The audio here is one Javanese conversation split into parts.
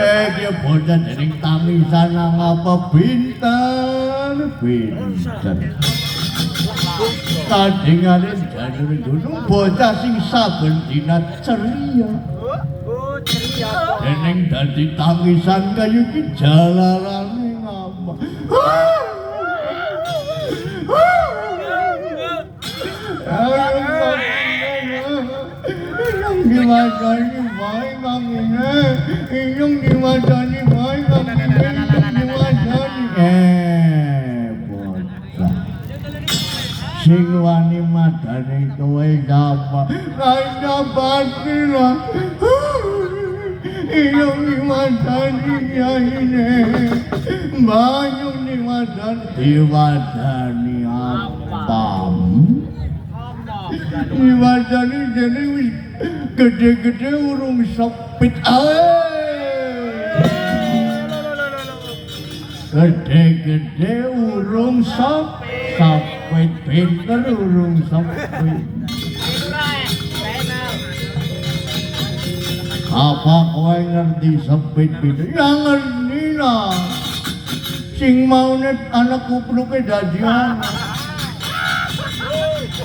Dia bocah dening tangisan ngapa pinter. Kadingane janur gunung bocah sing saben dina ceria. Dening dadi tangisan kayu iki jalarane ngapa. Diwadani wae ngene, inyong diwadani wae ngene, diwadani. Bocah. Sing wani madani kowe ngapa? Kaya bakira. Inyong diwadani yaine. Bayung diwadani apa? Diwadani jane wis gede-gede urung sepit ae. Gede-gede urung sepit pinter urung sepit. Apa kowe ngerti sepit pinter? Ya ngerti lah. Sing maune anak kupluke dadi anak.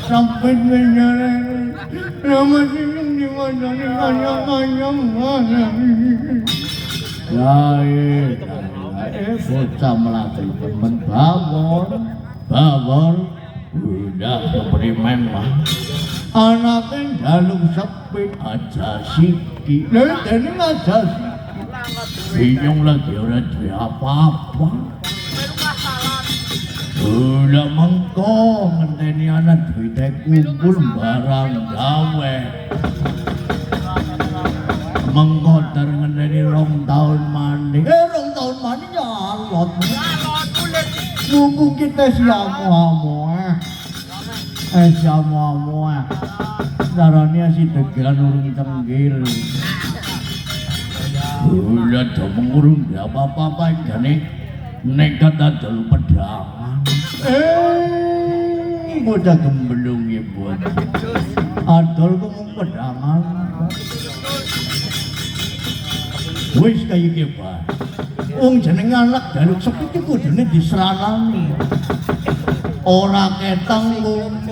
Sampai menyerah nama sing diwadani kanyang-kanyang bocah melatih temen bawor udah keberi memang anaknya jaluk sepit aja siki ini aja siki bingung lagi orang duwe apa-apa. Udah mengko ngenteni anak duwite kumpul barang gawe. Mengko dar ngenteni 2 tahun maning. 2 tahun maning ya alot. Mumpung kita siamu-amu. Siamu-amu. Darane si degan urung tenggil. Udah domeng urung apa-apa jane nekat adol pedang. Bocah gemblung ya buat adol ku mung pedangan wis kaya iki Pak wong jeneng anak jaluk sepit iku kudune diseranani ora ketang mung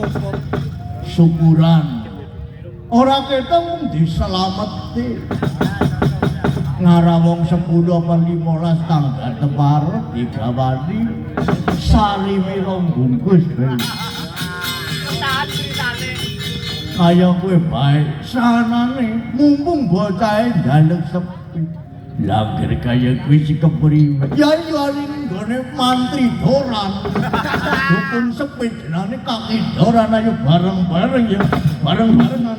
syukuran ora ketang mung diselameti ngara wong 10 apa 15 tangga tepar digawani sarimi rong bungkus kaya kowe bae sanane mumpung bocahe njaluk sepi langgar kaya kowe si kepriwe ya ali nggone mantri doran dukun sepi jenenge kaki doran ayo bareng-bareng ya bareng-barengan